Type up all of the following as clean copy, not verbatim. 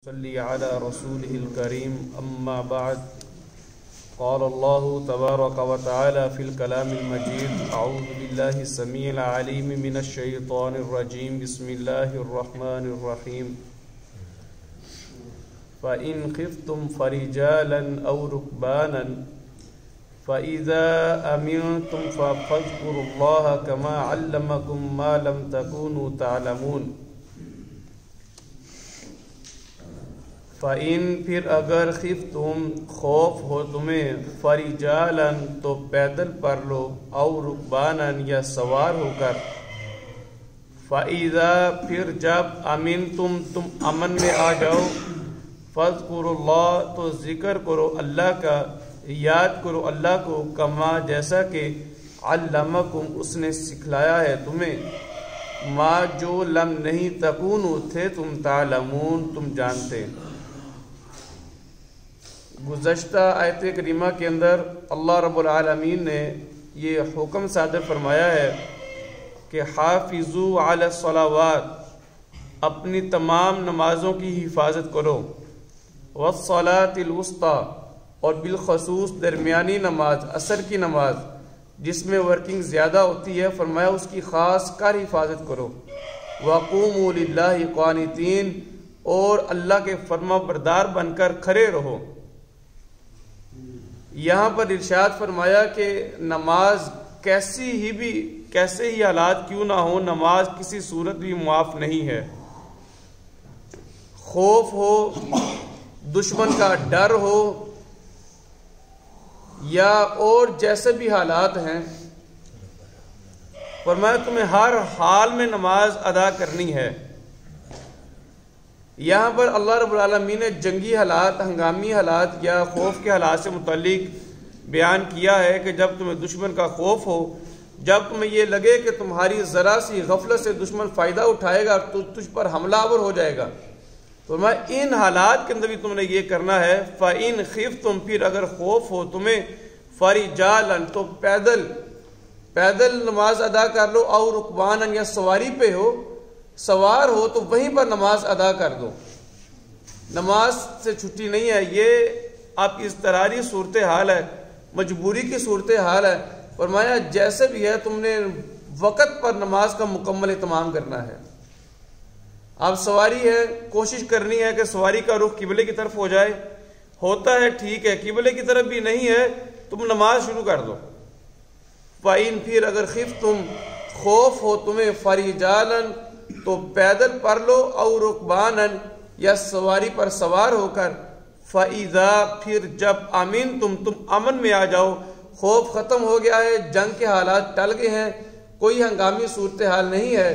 صلی علی رسوله الكریم اما بعد قال الله تبارک و تعالی فی الکلام المجید اعوذ باللہ السمیع العلیم من الشیطان الرجیم بسم اللہ الرحمن الرحیم فَإِنْ خِفْتُمْ فَرِجَالًا أَوْ رُكْبَانًا فَإِذَا أَمِنْتُمْ فَاذْكُرُوا اللَّهَ كَمَا عَلَّمَكُمْ مَا لَمْ تَكُونُوا تَعْلَمُونَ فَإِن پھر اگر خفتم خوف ہو تمہیں فَرِجَالًا تو پیدل پر لو او رکبانًا یا سوار ہو کر فَإِذَا پھر جب امنتم تم امن میں آ جاؤ فَاذْكُرُوا اللَّهَ تو ذکر کرو اللہ کا یاد کرو اللہ کو کما جیسا کہ علمکم اس نے سکھلایا ہے تمہیں ما جو لم نہیں تکونو تھے تم تعلمون تم جانتے گزشتہ آیت کریمہ کے اندر اللہ رب العالمین نے یہ حکم صادر فرمایا ہے کہ حافظوا علی الصلوات اپنی تمام نمازوں کی حفاظت کرو والصلاۃ الوسطیٰ اور بالخصوص درمیانی نماز عصر کی نماز جس میں ورکنگ زیادہ ہوتی ہے فرمایا اس کی خاص کر حفاظت کرو وقوموا للہ قانتین اور اللہ کے فرما بردار بن کر کھڑے رہو یہاں پر ارشاد فرمایا کہ نماز کیسے ہی حالات کیوں نہ ہو نماز کسی صورت بھی معاف نہیں ہے خوف ہو دشمن کا ڈر ہو یا اور جیسے بھی حالات ہیں فرمایا تمہیں ہر حال میں نماز ادا کرنی ہے یہاں پر اللہ رب العالمین نے جنگی حالات ہنگامی حالات یا خوف کے حالات سے متعلق بیان کیا ہے کہ جب تمہیں دشمن کا خوف ہو جب تمہیں یہ لگے کہ تمہاری ذرا سی غفلت سے دشمن فائدہ اٹھائے گا تو تجھ پر حملہ آور ہو جائے گا تو میں ان حالات کے اندر بھی تم نے یہ کرنا ہے فَإِنْ خِفْتُمْ پھر اگر خوف ہو تمہیں فَرِجَالًا تو پیدل نماز ادا کر لو او رکبانًا یا سواری پہ ہو سوار ہو تو وہیں پر نماز ادا کر دو نماز سے چھٹی نہیں ہے یہ آپ اضطراری صورتحال ہے مجبوری کی صورتحال ہے فرمایا جیسے بھی ہے تم نے وقت پر نماز کا مکمل اہتمام کرنا ہے آپ سواری ہے کوشش کرنی ہے کہ سواری کا رخ قبلے کی طرف ہو جائے ہوتا ہے ٹھیک ہے قبلے کی طرف بھی نہیں ہے تم نماز شروع کر دو فَإِن پھر اگر خفتم خوف ہو تمہیں فَرِجَالًا تو پیدل پر لو او رکبانًا یا سواری پر سوار ہو کر فَإِذَا پھر جب تم امن میں آ جاؤ خوف ختم ہو گیا ہے جنگ کے حالات ٹل گئے ہیں کوئی ہنگامی صورتحال نہیں ہے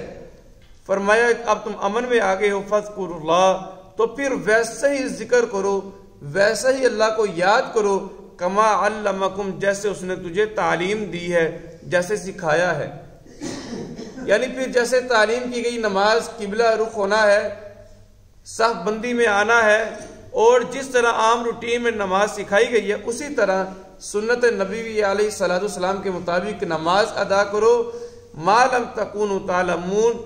فرمایا اب تم امن میں آ گئے ہو فَاذْكُرُوا اللَّهَ تو پھر ویسے ہی ذکر کرو ویسے ہی اللہ کو یاد کرو کما علمکم جیسے اس نے تجھے تعلیم دی ہے جیسے سکھایا ہے یعنی پھر جیسے تعلیم کی گئی نماز قبلہ رخ ہونا ہے صف بندی میں آنا ہے اور جس طرح عام روٹین میں نماز سکھائی گئی ہے اسی طرح سنت نبوی علیہ السلام کے مطابق نماز ادا کرو ما لم تکونوا تعلمون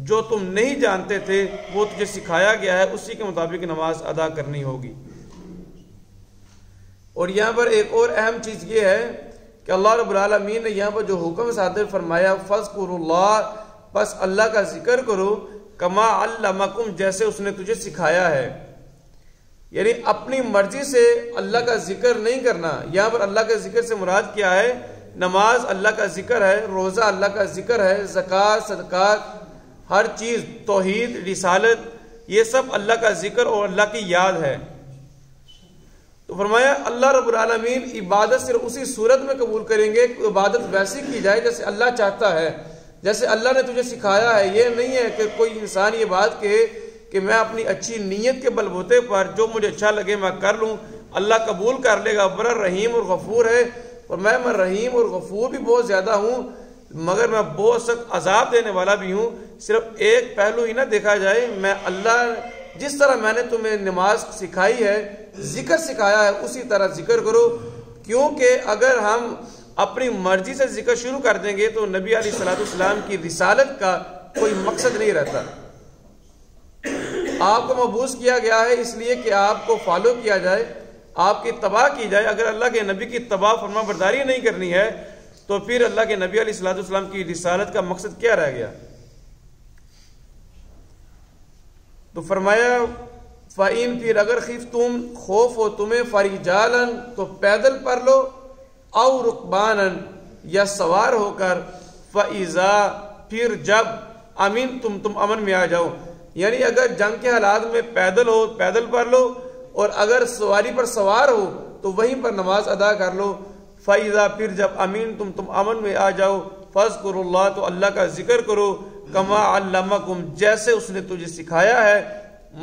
جو تم نہیں جانتے تھے وہ تجھے سکھایا گیا ہے اسی کے مطابق نماز ادا کرنی ہوگی اور یہاں پر ایک اور اہم چیز یہ ہے کہ اللہ رب العالمین نے یہاں پر جو حکم صادر فرمایا فَاذْكُرُوا اللَّهَ بس اللہ کا ذکر کرو کما علمکم جیسے اس نے تجھے سکھایا ہے یعنی اپنی مرضی سے اللہ کا ذکر نہیں کرنا یہاں پر اللہ کا ذکر سے مراد کیا ہے نماز اللہ کا ذکر ہے روزہ اللہ کا ذکر ہے زکوٰۃ صدقات ہر چیز توحید رسالت یہ سب اللہ کا ذکر اور اللہ کی یاد ہے تو فرمایا اللہ رب العالمین عبادت صرف اسی صورت میں قبول کریں گے کہ عبادت ویسی کی جائے جیسے اللہ چاہتا ہے جیسے اللہ نے تجھے سکھایا ہے یہ نہیں ہے کہ کوئی انسان یہ بات کہے کہ میں اپنی اچھی نیت کے بل بوتے پر جو مجھے اچھا لگے میں کر لوں اللہ قبول کر لے گا بڑا رحیم اور غفور ہے اور میں رحیم اور غفور بھی بہت زیادہ ہوں مگر میں بہت سخت عذاب دینے والا بھی ہوں صرف ایک پہلو ہی نہ دیکھا جائے میں اللہ جس طرح میں نے تمہیں نماز سکھائی ہے ذکر سکھایا ہے اسی طرح ذکر کرو کیونکہ اگر ہم اپنی مرضی سے ذکر شروع کر دیں گے تو نبی علیہ السلام کی رسالت کا کوئی مقصد نہیں رہتا آپ کو مبعوث کیا گیا ہے اس لیے کہ آپ کو فالو کیا جائے، آپ کی اتباع کی جائے۔ اگر اللہ کے نبی کی اتباع فرما برداری نہیں کرنی ہے تو پھر اللہ کے نبی علیہ الصلوۃ والسلام کی رسالت کا مقصد کیا رہ گیا؟ تو فرمایا فَإِن، پھر اگر خفتم خوف ہو تمہیں، فَرِجَالًا تو پیدل پڑھ لو، او رکبانًا یا سوار ہو کر، فَإِذَا پھر جب، امنتم تم امن میں آ جاؤ، یعنی اگر جنگ کے حالات میں پیدل ہو پیدل پڑھ لو، اور اگر سواری پر سوار ہو تو وہیں پر نماز ادا کر لو۔ فَإِذَا پھر جب امنتم تم امن میں آ جاؤ، فَاذْكُرُوا اللَّهَ تو اللہ کا ذکر کرو، کما علمکم جیسے اس نے تجھے سکھایا ہے،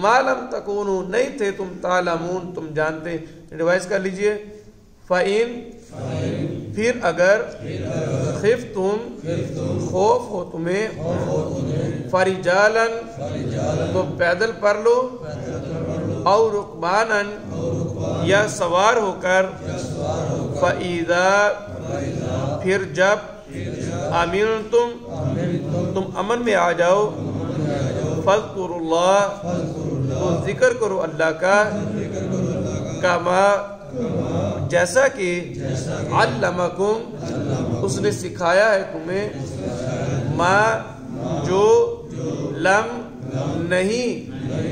ما لم تکونوا نہیں تھے تم، تعلمون تم جانتے۔ ریوائز کر لیجئے، فَإِن پھر اگر، خفتم خوف ہو تمہیں، فَرِجَالًا تو پیدل پڑھ لو، او رکبانًا یا سوار ہو کر، فَإِذَا پھر جب، امنتم تم امن میں آ جاؤ، فَاذْكُرُوا اللَّهَ تو ذکر کرو اللہ کا، کما جیسا کہ، علمکم اس نے سکھایا ہے تمہیں، ما جو، لم نہیں،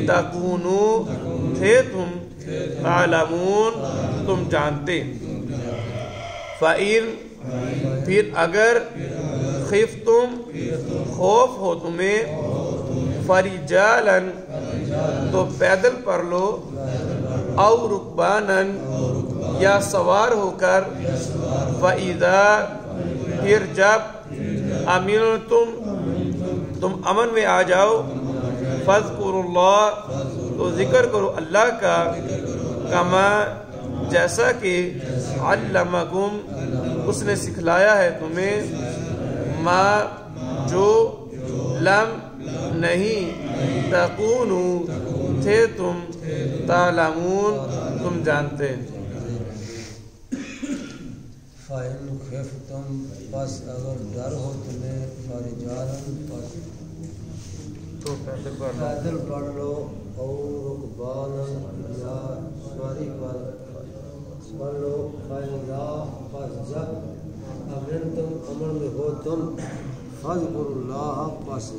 تکونو تھے تم، تعلمون تم جانتے۔ فَإِن پھر اگر، خفتم خوف ہو تمہیں، فَرِجَالًا تو پیدل پڑھ لو، او رکبانًا یا سوار ہو کر، فَإِذَا پھر جب، امنتم تم امن میں آ جاؤ، فَاذْكُرُوا اللَّهَ تو ذکر کرو اللہ کا، کما جیسا کہ، علمکم اس نے سکھلایا ہے تمہیں، ما جو، لم نہیں، تکونو تھے تم، تعلمون تم جانتے۔ فَإِن خفتم پس اگر ڈر ہو تمہیں، فَرِجَالًا پس تو پیدل پڑھ لو، او رکبانًا یا سواری پر پڑھ لو، فَإِذَا پس جب، امنتم امن میں ہو تم، فَاذْكُرُوا اللَّهَ پس